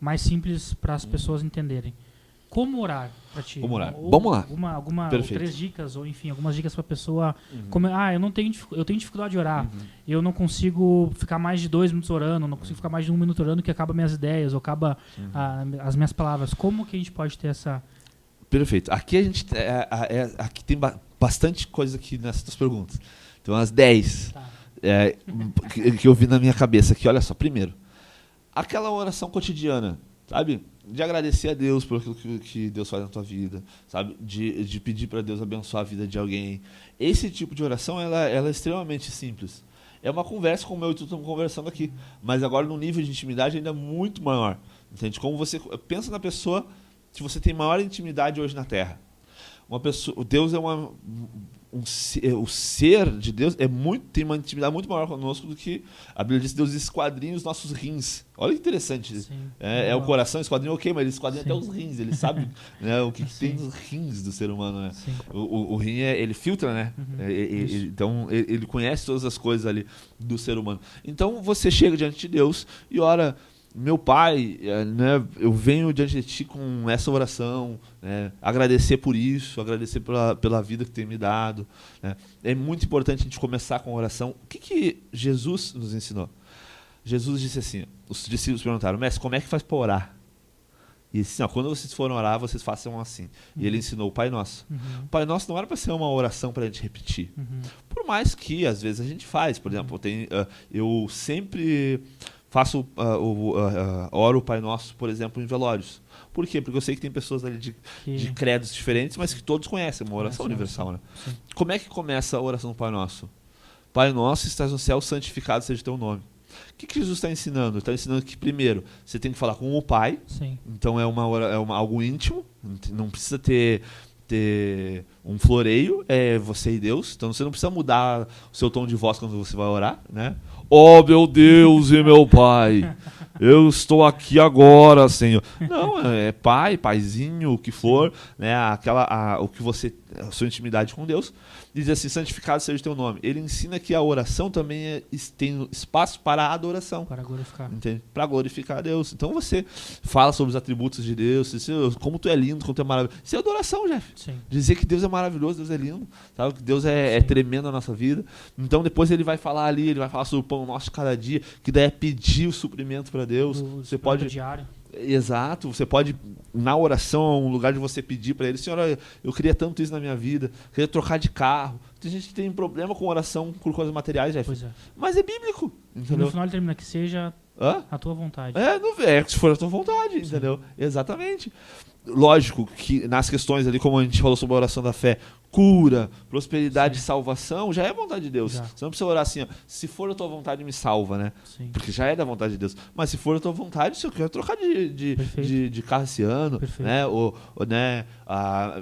A: mais simples para as pessoas entenderem. Como orar para ti?
B: Como orar? Vamos lá.
A: Alguma 3 dicas, ou enfim, algumas dicas para a pessoa. Eu tenho dificuldade de orar. Eu não consigo ficar mais de 2 minutos orando, não consigo ficar mais de 1 minuto orando, que acaba minhas ideias, ou acaba as minhas palavras. Como que a gente pode ter essa...
B: Perfeito. Aqui a gente aqui tem bastante coisa aqui nessas perguntas. Então, as 10 que eu vi na minha cabeça aqui. Olha só, primeiro, aquela oração cotidiana, sabe? De agradecer a Deus por aquilo que Deus faz na tua vida, sabe? De pedir para Deus abençoar a vida de alguém. Esse tipo de oração, ela é extremamente simples. É uma conversa como eu e tu estamos conversando aqui, mas agora num nível de intimidade ainda muito maior. Entende? Como você pensa na pessoa que você tem maior intimidade hoje na Terra. Uma pessoa, Deus é o ser de Deus tem uma intimidade muito maior conosco do que a Bíblia diz que Deus esquadrinha os nossos rins. Olha que interessante.
A: Sim.
B: É o coração, esquadrinha, ok, mas ele esquadrinha
A: Sim.
B: até os rins. Ele sabe, né, o que tem nos rins do ser humano. Né? O rim, ele filtra, né? Então, ele conhece todas as coisas ali do ser humano. Então, você chega diante de Deus e ora... Meu Pai, né, eu venho diante de Ti com essa oração, né, agradecer por isso, agradecer pela vida que tem me dado. Né. É muito importante a gente começar com a oração. O que Jesus nos ensinou? Jesus disse assim, os discípulos perguntaram, mestre, como é que faz para orar? E assim, ó, quando vocês forem orar, vocês façam assim. E ele ensinou o Pai Nosso. O Pai Nosso não era para ser uma oração para a gente repetir. Por mais que, às vezes, a gente faz. Por exemplo, eu sempre... oro o Pai Nosso, por exemplo, em velórios. Por quê? Porque eu sei que tem pessoas ali de credos diferentes, mas que todos conhecem, uma oração universal. Né? Como é que começa a oração do Pai Nosso? Pai Nosso, que estás no céu, santificado seja o teu nome. O que Jesus está ensinando? Ele está ensinando que, primeiro, você tem que falar com o Pai. Sim. Então é algo íntimo, não precisa ter um floreio, é você e Deus. Então você não precisa mudar o seu tom de voz quando você vai orar, né? Oh, meu Deus e meu Pai, eu estou aqui agora, Senhor. Não, é pai, paizinho, o que for, né? O que você, a sua intimidade com Deus. Diz assim, santificado seja o teu nome. Ele ensina que a oração também tem espaço para a adoração. Para glorificar. Entende? Para glorificar a Deus. Então você fala sobre os atributos de Deus, como tu é lindo, como tu é maravilhoso. Isso é adoração, Jeff. Sim. Dizer que Deus é maravilhoso, Deus é lindo, sabe? Que Deus é tremendo na nossa vida. Então depois ele vai falar ali, ele vai falar sobre o pão nosso de cada dia, que daí é pedir o suprimento para Deus. Você pode... diário. Exato, você pode, na oração, um lugar de você pedir para ele, Senhor, eu queria tanto isso na minha vida, queria trocar de carro. Tem gente que tem problema com oração por coisas materiais, Jeff. Pois é. Mas é bíblico, entendeu? E no final ele termina que seja a tua vontade. Se for a tua vontade, entendeu? Exatamente. Lógico que nas questões ali, como a gente falou sobre a oração da fé, cura, prosperidade e salvação, já é vontade de Deus. Você não precisa orar assim, ó, se for a tua vontade, me salva, né? Sim. Porque já é da vontade de Deus. Mas se for a tua vontade, se eu quero trocar de carro esse ano, né? Ou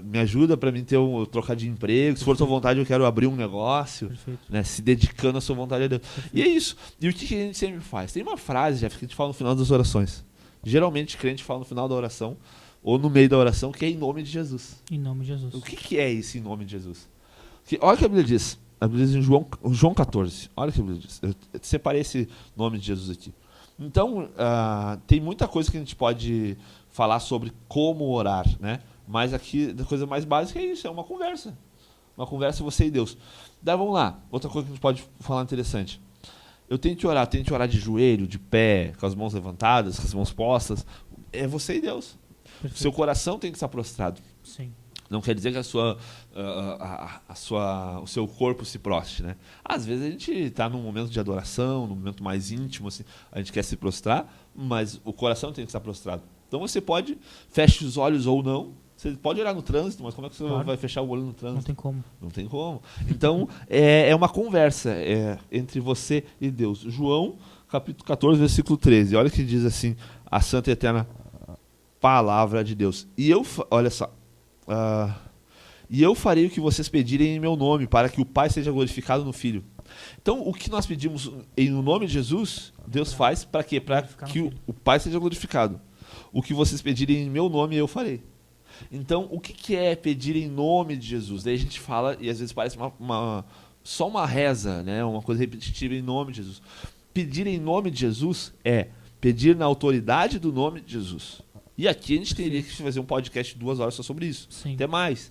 B: me ajuda para mim trocar de emprego. Se for a tua vontade, eu quero abrir um negócio, né? Se dedicando à sua vontade a Deus. E é isso. E o que a gente sempre faz? Tem uma frase, Jeff, que a gente fala no final das orações. Geralmente, crente fala no final da oração, ou no meio da oração, que é em nome de Jesus. Em nome de Jesus. O que é isso em nome de Jesus? Porque, olha o que a Bíblia diz. A Bíblia diz em João 14. Olha o que a Bíblia diz. Eu separei esse nome de Jesus aqui. Então, tem muita coisa que a gente pode falar sobre como orar, né? Mas aqui, a coisa mais básica é isso, é uma conversa. Uma conversa você e Deus. Daí vamos lá. Outra coisa que a gente pode falar interessante. Eu tenho que orar de joelho, de pé, com as mãos levantadas, com as mãos postas. É você e Deus. Perfeito. Seu coração tem que estar prostrado. Sim. Não quer dizer que o seu corpo se prostre, né? Às vezes a gente está num momento de adoração, num momento mais íntimo, assim, a gente quer se prostrar, mas o coração tem que estar prostrado. Então você pode, feche os olhos ou não. Você pode olhar no trânsito, mas como é que você vai fechar o olho no trânsito? Não tem como. Não tem como. Então, é uma conversa entre você e Deus. João, capítulo 14, versículo 13. Olha que diz assim, a santa e eterna palavra de Deus. Olha só. E eu farei o que vocês pedirem em meu nome, para que o Pai seja glorificado no Filho. Então, o que nós pedimos em nome de Jesus, Deus faz para quê? Para que o Pai seja glorificado. O que vocês pedirem em meu nome, eu farei. Então, o que é pedir em nome de Jesus? Daí a gente fala, e às vezes parece só uma reza, né? Uma coisa repetitiva em nome de Jesus. Pedir em nome de Jesus é pedir na autoridade do nome de Jesus. E aqui a gente teria que fazer um podcast de 2 horas só sobre isso. Sim. Até mais.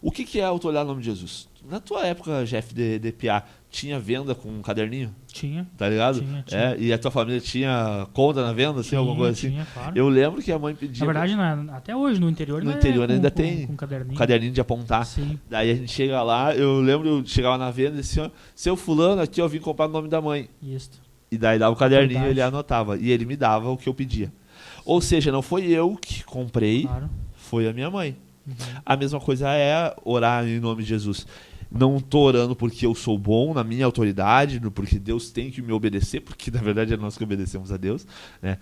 B: O que é autoridade no nome de Jesus? Na tua época, Jeff, de PA, tinha venda com um caderninho? Tinha. Tá ligado? Tinha. E a tua família tinha conta na venda, assim, alguma coisa assim? Tinha, claro. Eu lembro que a mãe pedia... Na verdade, até hoje, no interior, ainda tem um caderninho de apontar. Sim. Daí a gente chega lá, eu lembro, eu chegava na venda e disse, seu fulano, aqui eu vim comprar no nome da mãe. Isso. E daí dava o caderninho e ele anotava. E ele me dava o que eu pedia. Ou seja, não foi eu que comprei, claro. Foi a minha mãe. Uhum. A mesma coisa é orar em nome de Jesus. Não estou orando porque eu sou bom, na minha autoridade, porque Deus tem que me obedecer, porque na verdade é nós que obedecemos a Deus, né?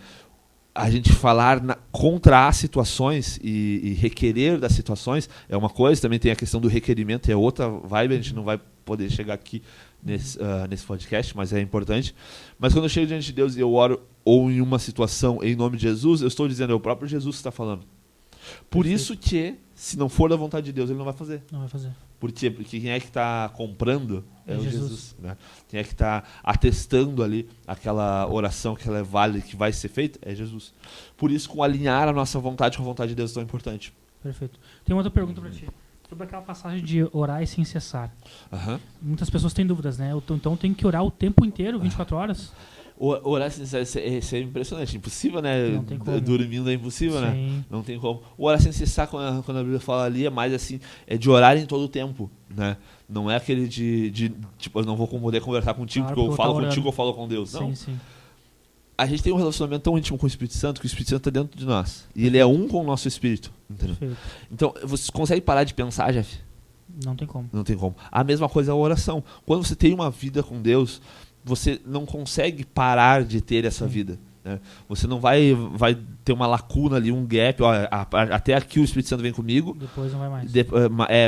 B: a gente falar contra as situações e requerer das situações é uma coisa, também tem a questão do requerimento, é outra vibe, a gente não vai poder chegar aqui nesse podcast, mas é importante. Mas quando eu chego diante de Deus e eu oro ou em uma situação em nome de Jesus, eu estou dizendo, é o próprio Jesus que está falando. Por isso que, se não for da vontade de Deus, ele não vai fazer.
A: Não vai fazer.
B: Por quê? Porque quem é que está comprando é o Jesus. Né? Quem é que está atestando ali aquela oração que ela é válida, que vai ser feita, é Jesus. Por isso, com alinhar a nossa vontade com a vontade de Deus é tão importante.
A: Perfeito. Tem outra pergunta para ti. Sobre aquela passagem de orar e sem cessar. Muitas pessoas têm dúvidas, né? Então tem que orar o tempo inteiro, 24 horas?
B: Orar sem cessar é impressionante, impossível, né?
A: Não tem como.
B: Dormindo é impossível,
A: Sim.
B: né? Não tem como. O orar sem cessar, quando a Bíblia fala ali, é mais assim, é de orar em todo o tempo, né? Não é aquele de tipo, eu não vou poder conversar contigo,
A: Claro,
B: porque eu falo
A: orando.
B: contigo, eu falo com Deus. Não.
A: Sim, sim.
B: A gente tem um relacionamento tão íntimo com o Espírito Santo, que o Espírito Santo está dentro de nós. E ele é um com o nosso espírito, entendeu?
A: Perfeito.
B: Então, você consegue parar de pensar, Jeff?
A: Não tem como.
B: Não tem como. A mesma coisa é a oração. Quando você tem uma vida com Deus, você não consegue parar de ter essa vida. Né? Você não vai ter uma lacuna ali, um gap. Ó, até aqui o Espírito Santo vem comigo.
A: Depois não vai mais.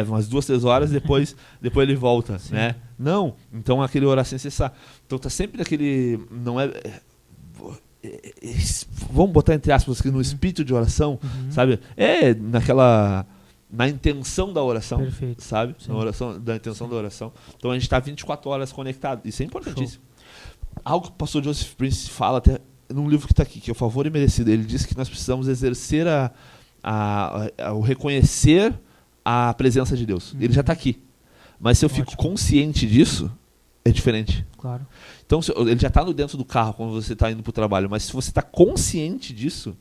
B: Umas 2, 3 horas, depois ele volta.
A: Sim.
B: Né? Não. Então aquele orar sem cessar. Então tá sempre naquele... Não é... Vamos botar entre aspas aqui no espírito de oração, sabe? Na intenção da oração.
A: Perfeito.
B: Sabe?
A: Sim.
B: Na oração, da intenção da oração. Então a gente está 24 horas conectado. Isso é importantíssimo. Algo que o pastor Joseph Prince fala até num livro que está aqui, que é o Favor Imerecido. Ele diz que nós precisamos exercer o reconhecer a presença de Deus. Ele já está aqui. Mas se eu fico consciente disso, é diferente.
A: Claro.
B: Então ele já está dentro do carro quando você está indo para o trabalho. Mas se você está consciente disso,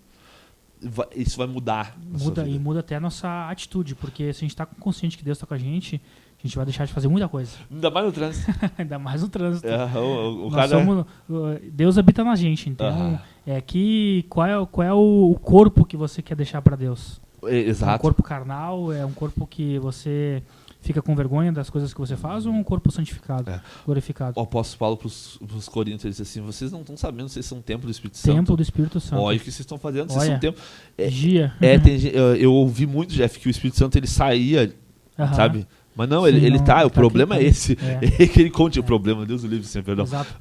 B: isso vai mudar.
A: Muda até a nossa atitude, porque se a gente está consciente que Deus está com a gente vai deixar de fazer muita coisa.
B: Ainda mais no trânsito.
A: Ainda mais no trânsito.
B: Cara...
A: Deus habita na gente, então qual é o corpo que você quer deixar para Deus?
B: Exato.
A: É um corpo carnal, é um corpo que você fica com vergonha das coisas que você faz, ou um corpo santificado, glorificado?
B: O apóstolo Paulo para os Coríntios, ele diz assim, vocês não estão sabendo se vocês são templo do Espírito Santo.
A: Templo do Espírito Santo.
B: Olha o que vocês estão fazendo, vocês são templo.
A: Vigia.
B: Eu ouvi muito, Jeff, que o Espírito Santo ele saía, sabe? Mas não,
A: Sim,
B: ele tá, o problema
A: aqui,
B: é esse. É que ele conte o problema, Deus o livre, sempre, perdão.
A: Exato.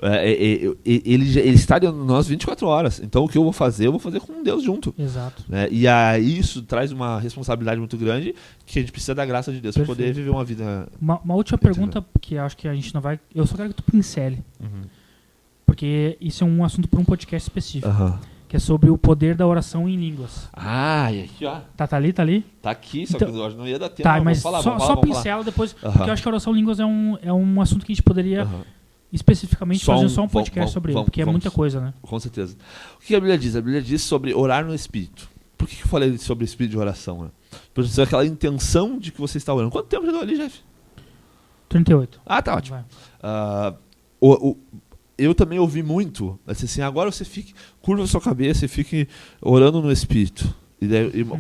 B: Ele está dentro de nós 24 horas. Então o que eu vou fazer com Deus junto.
A: Exato.
B: E aí isso traz uma responsabilidade muito grande, que a gente precisa da graça de Deus para poder viver uma vida.
A: Uma última pergunta, que acho que a gente não vai... Eu só quero que tu pincele. Porque isso é um assunto para um podcast específico. Que é sobre o poder da oração em línguas.
B: E aqui, ó.
A: Tá ali? Tá
B: aqui, só
A: então,
B: que eu não ia dar tempo.
A: Tá, mas
B: vamos
A: só pincela depois, porque eu acho que a oração em línguas é um assunto que a gente poderia especificamente fazer só um podcast sobre ele, porque é muita coisa, né?
B: Com certeza. O que a Bíblia diz? A Bíblia diz sobre orar no Espírito. Por que eu falei sobre o Espírito de oração? Né? Por isso, aquela intenção de que você está orando. Quanto tempo já deu ali, Jeff?
A: 38.
B: Tá ótimo. Eu também ouvi muito, assim, agora você curva a sua cabeça e fique orando no Espírito.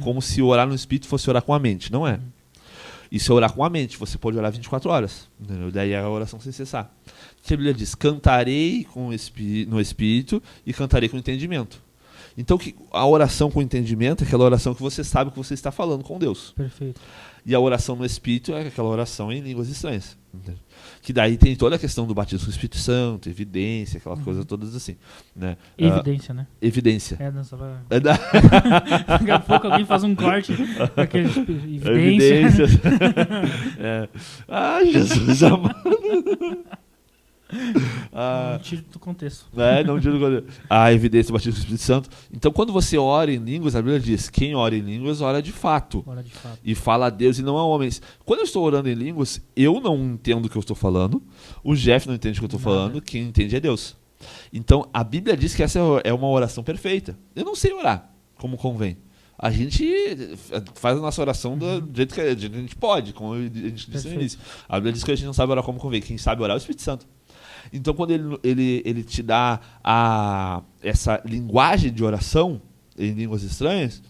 B: Como se orar no Espírito fosse orar com a mente. Não é. Isso é orar com a mente. Você pode orar 24 horas. Entendeu? Daí é a oração sem cessar. A Bíblia diz, cantarei no Espírito e cantarei com entendimento. Então a oração com entendimento é aquela oração que você sabe que você está falando com Deus.
A: Perfeito.
B: E a oração no Espírito é aquela oração em línguas estranhas. Entendeu? Que daí tem toda a questão do batismo com o Espírito Santo, evidência, aquelas coisas todas assim. Né?
A: Evidência, né?
B: Evidência.
A: Não, só pra... Daqui a pouco alguém faz um corte daquele evidência.
B: Jesus amado.
A: Não tiro do contexto.
B: Não tiro do contexto. A evidência do batismo com o Espírito Santo. Então, quando você ora em línguas, a Bíblia diz: quem ora em línguas, ora de fato.
A: Ora de fato.
B: E fala a Deus e não a homens. Quando eu estou orando em línguas, eu não entendo o que eu estou falando. O Jeff não entende o que eu estou falando. Quem entende é Deus. Então, a Bíblia diz que essa é uma oração perfeita. Eu não sei orar como convém. A gente faz a nossa oração do jeito que a gente pode, como a gente disse no início. A Bíblia diz que a gente não sabe orar como convém. Quem sabe orar é o Espírito Santo. Então, quando ele te dá essa linguagem de oração em línguas estranhas,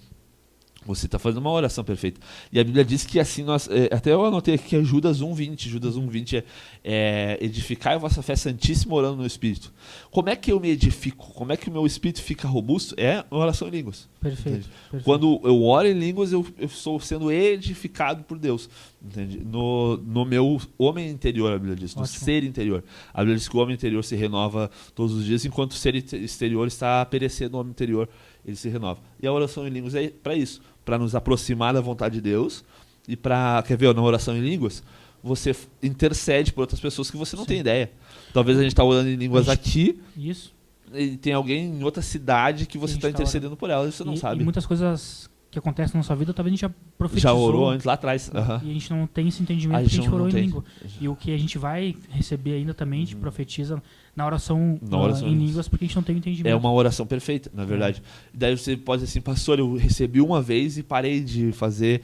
B: Você está fazendo uma oração perfeita. E a Bíblia diz que assim até eu anotei aqui que é Judas 1:20. Judas 1:20 é edificar a vossa fé santíssima orando no Espírito. Como é que eu me edifico? Como é que o meu espírito fica robusto? É oração em línguas.
A: Perfeito.
B: Quando eu oro em línguas, eu estou sendo edificado por Deus. Entende? No meu homem interior, a Bíblia diz, no ser interior. A Bíblia diz que o homem interior se renova todos os dias, enquanto o ser exterior está perecendo, o homem interior ele se renova. E a oração em línguas é para isso, para nos aproximar da vontade de Deus e para, quer ver, na oração em línguas, você intercede por outras pessoas que você não tem ideia. Talvez a gente está orando em línguas aqui.
A: Isso.
B: E tem alguém em outra cidade que você está intercedendo por ela e você não sabe.
A: E muitas coisas que acontecem na nossa vida, talvez a gente já profetizou.
B: Já orou antes, lá atrás.
A: E a gente não tem esse entendimento que a gente orou em língua. E o que a gente vai receber ainda também, a gente profetiza na oração em línguas, porque a gente não tem o entendimento.
B: É uma oração perfeita, na verdade. Daí você pode dizer assim, pastor, eu recebi uma vez e parei de fazer,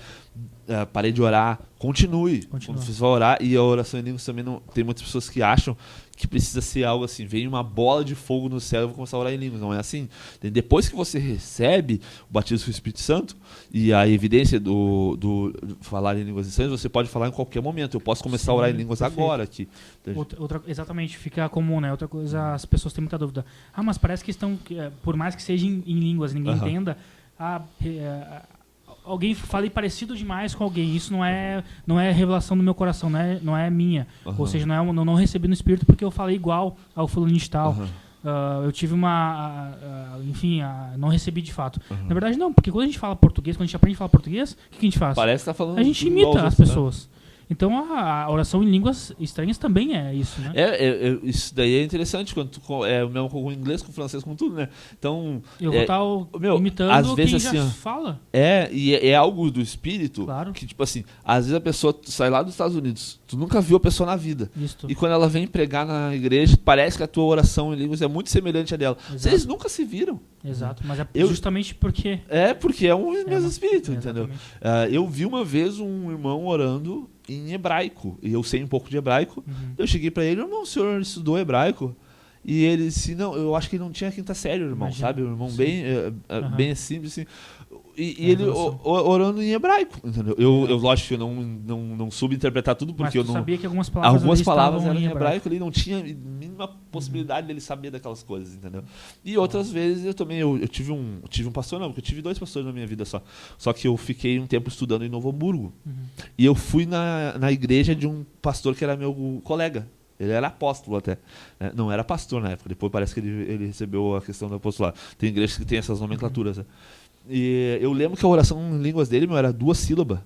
B: parei de orar. Continue. Quando você vai orar, e a oração em línguas também não... Tem muitas pessoas que acham que precisa ser algo assim, vem uma bola de fogo no céu e eu vou começar a orar em línguas. Não é assim. Depois que você recebe o batismo do Espírito Santo e a evidência do falar em línguas estranhas, você pode falar em qualquer momento. Eu posso começar a orar em línguas agora aqui.
A: Exatamente, fica comum, né? Outra coisa, as pessoas têm muita dúvida. Mas parece que estão, por mais que seja em línguas, ninguém entenda, alguém falei parecido demais com alguém. Isso não é revelação do meu coração, não é minha. Ou seja, não recebi no Espírito porque eu falei igual ao fulano de tal. Eu tive enfim, não recebi de fato. Na verdade, não, porque quando a gente fala português, quando a gente aprende a falar português, o que a gente faz?
B: Parece que tá falando.
A: A gente imita as pessoas. Então a oração em línguas estranhas também é isso, né?
B: Isso daí é interessante, quando é o mesmo com o inglês, com o francês, com tudo, né? Então,
A: eu vou estar imitando
B: às vezes,
A: quem
B: assim,
A: já fala.
B: E é algo do espírito, claro, que tipo assim, às vezes a pessoa sai lá dos Estados Unidos, tu nunca viu a pessoa na vida. Isto. E quando ela vem pregar na igreja, parece que a tua oração em línguas é muito semelhante à dela. Vocês nunca se viram.
A: Exato, mas justamente porque...
B: Porque é um mesmo espírito, entendeu? Eu vi uma vez um irmão orando em hebraico, e eu sei um pouco de hebraico. Eu cheguei pra ele, irmão, o senhor estudou hebraico? E ele disse, não, eu acho que ele não tinha quinta série, irmão, sabe? O irmão bem simples, assim. E ele orando em hebraico, entendeu? Eu lógico que eu não soube interpretar tudo, porque
A: mas
B: eu não...
A: sabia que algumas palavras
B: eram em hebraico, ele não tinha mínima possibilidade dele saber daquelas coisas, entendeu? E outras vezes eu também, eu tive um pastor, não, porque eu tive 2 pastores na minha vida só. Só que eu fiquei um tempo estudando em Novo Hamburgo. E eu fui na igreja de um pastor que era meu colega. Ele era apóstolo até. Não era pastor na época. Depois parece que ele recebeu a questão do apostolado. Tem igrejas que tem essas nomenclaturas. Né? E eu lembro que a oração em línguas dele, meu, era 2 sílabas.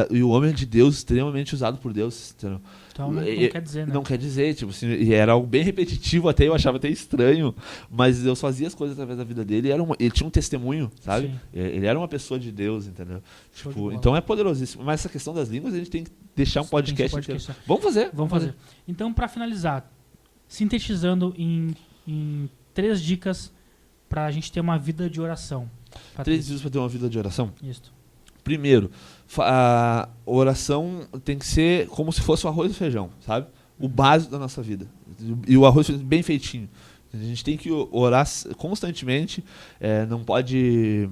B: E o homem de Deus, extremamente usado por Deus. Entendeu?
A: Então não quer dizer, né?
B: Não quer dizer, tipo assim, e era algo bem repetitivo até, eu achava até estranho, mas Deus fazia as coisas através da vida dele, ele tinha um testemunho, sabe? Sim. Ele era uma pessoa de Deus, entendeu? Tipo, então é poderosíssimo. Mas essa questão das línguas, a gente tem que deixar um podcast inteiro. Vamos fazer.
A: Então, para finalizar, sintetizando em 3 dicas para a gente ter uma vida de oração.
B: 3 dicas para ter uma vida de oração?
A: Isso.
B: Primeiro, a oração tem que ser como se fosse o arroz e o feijão, sabe? O básico da nossa vida. E o arroz bem feitinho. A gente tem que orar constantemente. Não pode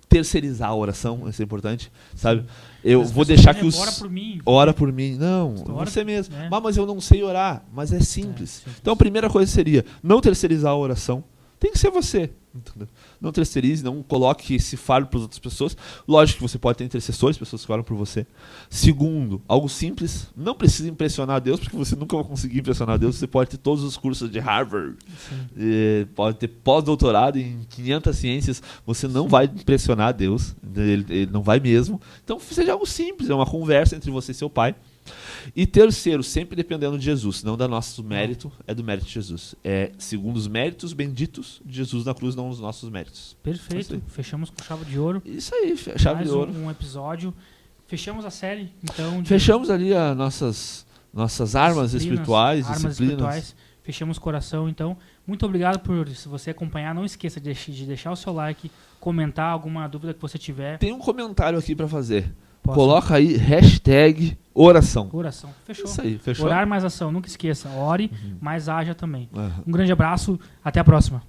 B: terceirizar a oração, isso é importante, sabe? Eu vou deixar que
A: ora por mim.
B: Ora por mim. Não, você mesmo. Mas eu não sei orar. Mas é simples. Então a primeira coisa seria não terceirizar a oração. Tem que ser você. Entendeu? Não terceirize, não coloque esse fardo para as outras pessoas. Lógico que você pode ter intercessores, pessoas que oram por você. Segundo, algo simples, não precisa impressionar Deus, porque você nunca vai conseguir impressionar Deus. Você pode ter todos os cursos de Harvard, pode ter pós-doutorado em 500 ciências, você não vai impressionar Deus, ele não vai mesmo. Então seja algo simples, é uma conversa entre você e seu pai. E terceiro, sempre dependendo de Jesus, não do nosso mérito, é do mérito de Jesus. É segundo os méritos benditos de Jesus na cruz, não os nossos méritos.
A: Perfeito, fechamos com chave de ouro.
B: Isso aí, chave de ouro.
A: Um episódio. Fechamos a série, então.
B: Fechamos ali as nossas armas espirituais, disciplinas.
A: Fechamos o coração, então. Muito obrigado por você acompanhar. Não esqueça de deixar o seu like, comentar alguma dúvida que você tiver.
B: Tem um comentário aqui para fazer. Coloca aí hashtag oração.
A: Oração. Fechou.
B: Isso aí, fechou.
A: Orar mais ação. Nunca esqueça. Ore, mas haja também. Um grande abraço. Até a próxima.